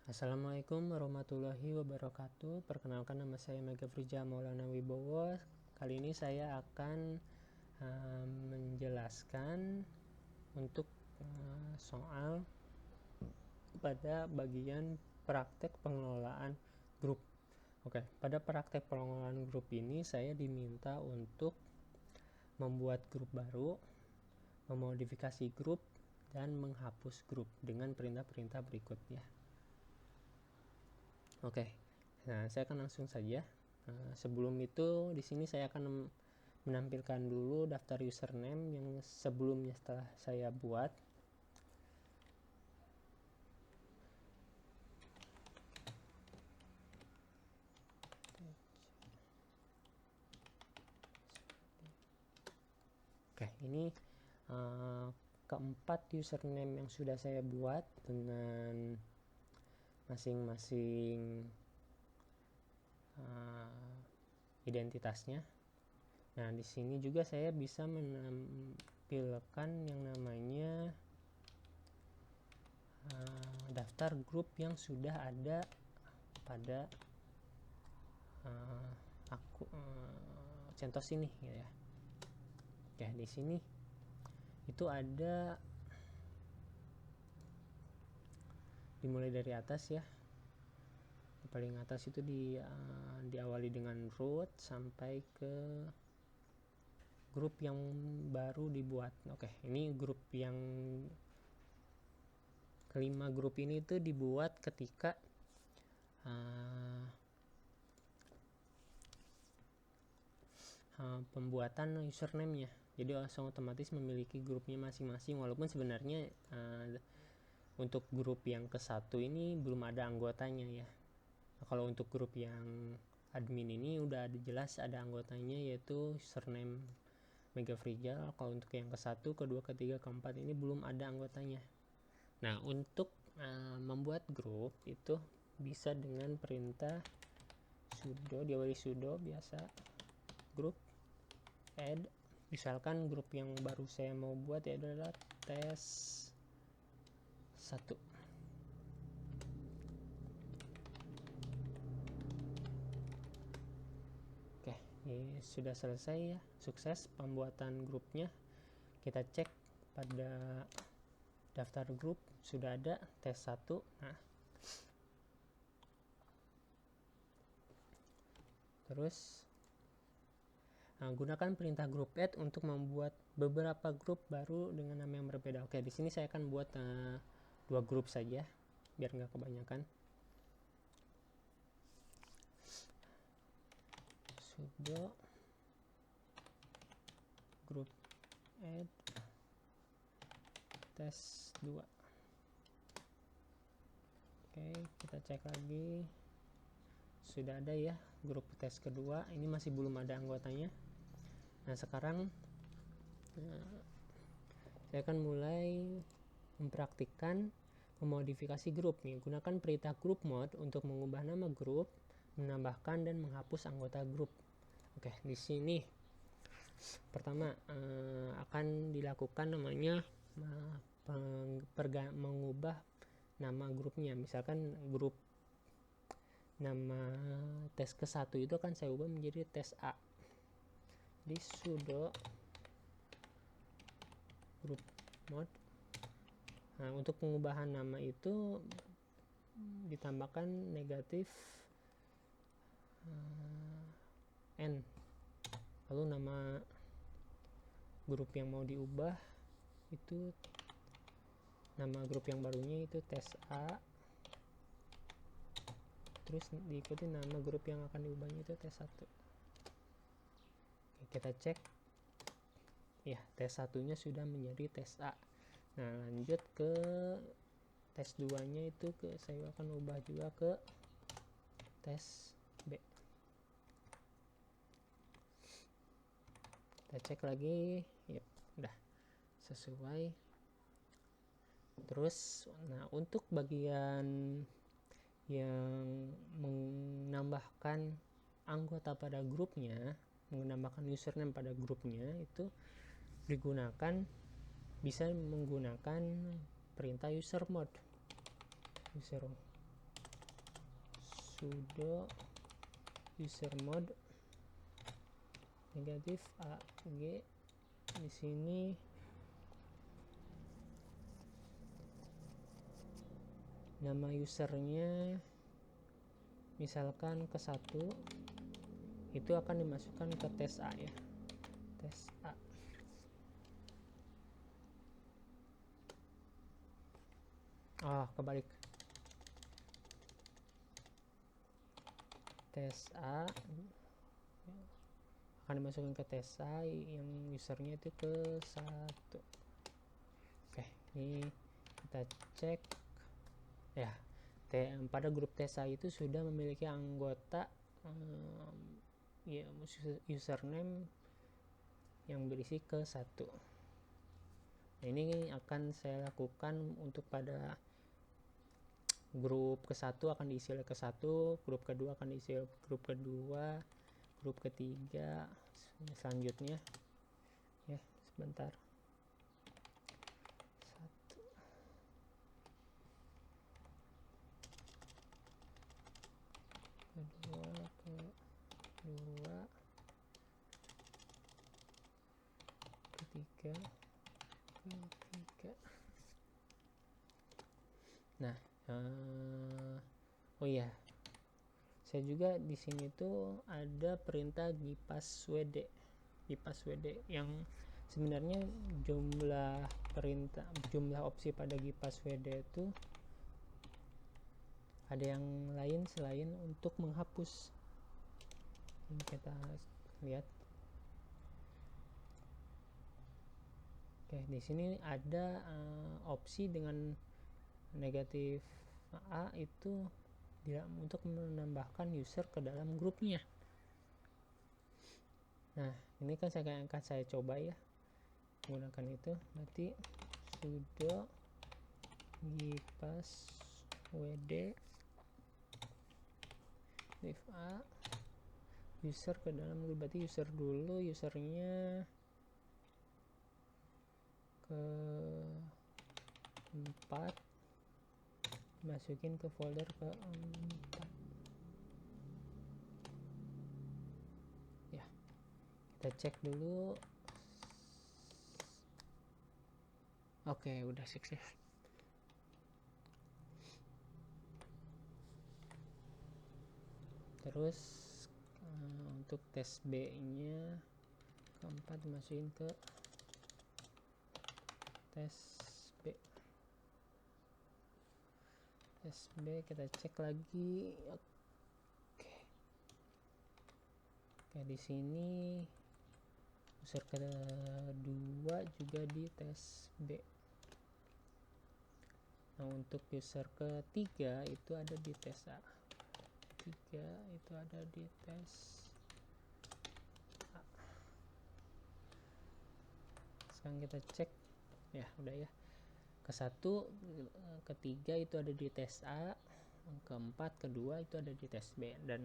Assalamualaikum warahmatullahi wabarakatuh. Perkenalkan, nama saya Megafrija Maulana Wibowo. Kali ini saya akan menjelaskan untuk soal pada bagian praktek pengelolaan grup. Oke, pada praktek pengelolaan grup ini saya diminta untuk membuat grup baru, memodifikasi grup, dan menghapus grup dengan perintah-perintah berikut ya. Oke, nah saya akan langsung saja. Sebelum itu, di sini saya akan menampilkan dulu daftar username yang sebelumnya setelah saya buat. Oke, ini keempat username yang sudah saya buat dengan masing-masing identitasnya. Nah, di sini juga saya bisa menampilkan yang namanya daftar grup yang sudah ada pada CentOS ini ya. Ya, di sini itu ada dimulai dari atas ya. Paling atas itu diawali dengan root sampai ke grup yang baru dibuat. Oke, ini grup yang kelima. Grup ini tuh dibuat ketika pembuatan username-nya. Jadi langsung otomatis memiliki grupnya masing-masing, walaupun sebenarnya untuk grup yang ke-1 ini belum ada anggotanya ya. Kalau untuk grup yang admin ini udah ada jelas ada anggotanya, yaitu username Megafrija. Kalau untuk yang ke-1, ke-2, ke-3, ke-4 ini belum ada anggotanya. Nah, untuk membuat grup itu bisa dengan perintah sudo, diawali sudo biasa, grup add. Misalkan grup yang baru saya mau buat adalah tes 1. Oke, ini sudah selesai ya, sukses pembuatan grupnya. Kita cek pada daftar grup, sudah ada tes 1. Nah, terus gunakan perintah group add untuk membuat beberapa grup baru dengan nama yang berbeda. Oke, di sini saya akan buat 2 grup saja biar nggak kebanyakan. Sudo group add tes 2. Oke, kita cek lagi, sudah ada ya grup tes kedua. Ini masih belum ada anggotanya. Nah, sekarang saya akan mulai mempraktikkan memodifikasi grup nih. Gunakan perintah group mode untuk mengubah nama grup, menambahkan dan menghapus anggota grup. Oke, di sini pertama akan dilakukan namanya mengubah nama grupnya. Misalkan grup nama tes ke-1 itu akan saya ubah menjadi tes A. Di sudo group mode. Nah, untuk pengubahan nama itu ditambahkan negatif n, lalu nama grup yang mau diubah itu, nama grup yang barunya itu tes A, terus diikuti nama grup yang akan diubahnya itu tes 1. Oke, kita cek ya, tes 1 nya sudah menjadi tes A. Nah, lanjut ke tes 2 nya itu saya akan ubah juga ke tes B. Kita cek lagi, yep, udah sesuai. Terus nah, untuk bagian yang menambahkan anggota pada grupnya, menambahkan username pada grupnya, itu digunakan, bisa menggunakan perintah user mode. sudo user mode negatif ag. Di sini nama usernya misalkan ke 1, itu akan dimasukkan ke tes A ya, tes A. Kebalik, tes A akan dimasukkan ke tes A yang usernya itu ke 1. Oke, ini kita cek ya, pada grup tes A itu sudah memiliki anggota ya, username yang berisi ke 1. Nah, ini akan saya lakukan untuk pada grup ke-1 akan diisi oleh ke-1, grup kedua akan diisi oleh grup kedua, grup ketiga selanjutnya ya. Sebentar, 1 kedua ketiga. Nah, oh iya, saya juga di sini tuh ada perintah gipaswd yang sebenarnya jumlah opsi pada gipaswd itu ada yang lain selain untuk menghapus. Ini kita lihat. Oke, di sini ada opsi dengan negatif A itu untuk menambahkan user ke dalam grupnya. Nah, ini kan akan saya coba ya menggunakan itu. Nanti sudo gipaswd div A user ke dalam grup, berarti user dulu, usernya ke 4, masukin ke folder ke 4 ya. Kita cek dulu. Oke, udah sukses. Terus untuk tes B nya keempat masukin ke tes B. Tes B kita cek lagi. Oke, di sini user kedua juga di tes B. Nah, untuk user ketiga itu ada di tes A. Itu ada di tes A. Sekarang kita cek ya, udah ya. Ke-1, ketiga itu ada di tes A, keempat, kedua itu ada di tes B, dan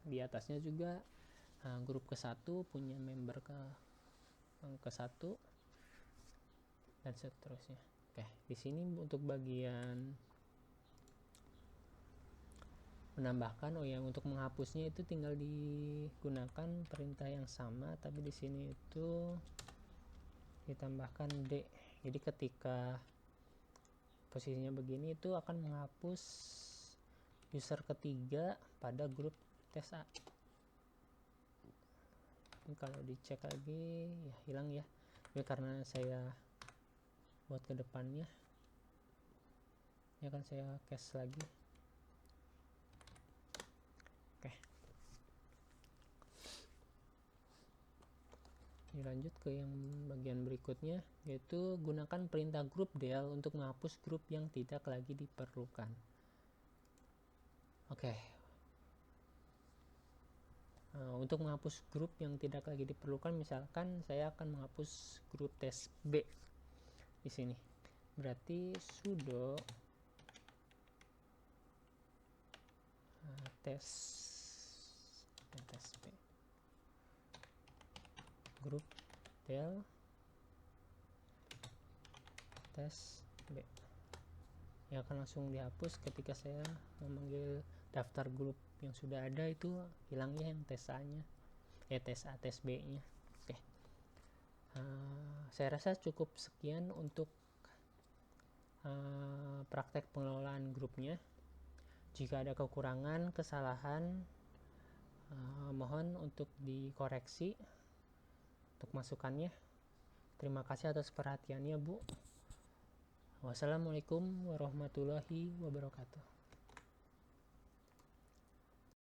di atasnya juga grup ke-1 punya member ke-1 dan seterusnya. Oke, di sini untuk bagian menambahkan, untuk menghapusnya itu tinggal digunakan perintah yang sama, tapi di sini itu ditambahkan D. Jadi ketika posisinya begini itu akan menghapus user ketiga pada grup tes A. Ini kalau dicek lagi ya hilang ya. Ini karena saya buat ke depannya. Ini akan saya cache lagi. Oke. Lanjut ke yang bagian berikutnya, yaitu gunakan perintah group del untuk menghapus grup yang tidak lagi diperlukan. Oke. Untuk menghapus grup yang tidak lagi diperlukan, misalkan saya akan menghapus grup tes B di sini. Berarti sudo tes B grup del tes B yang akan langsung dihapus ketika saya memanggil daftar grup yang sudah ada itu hilang ya, yang tes A-nya, tes A, tes B-nya. Oke. Saya rasa cukup sekian untuk praktek pengelolaan grupnya. Jika ada kekurangan, kesalahan, mohon untuk dikoreksi untuk masukannya. Terima kasih atas perhatiannya, Bu. Wassalamualaikum warahmatullahi wabarakatuh.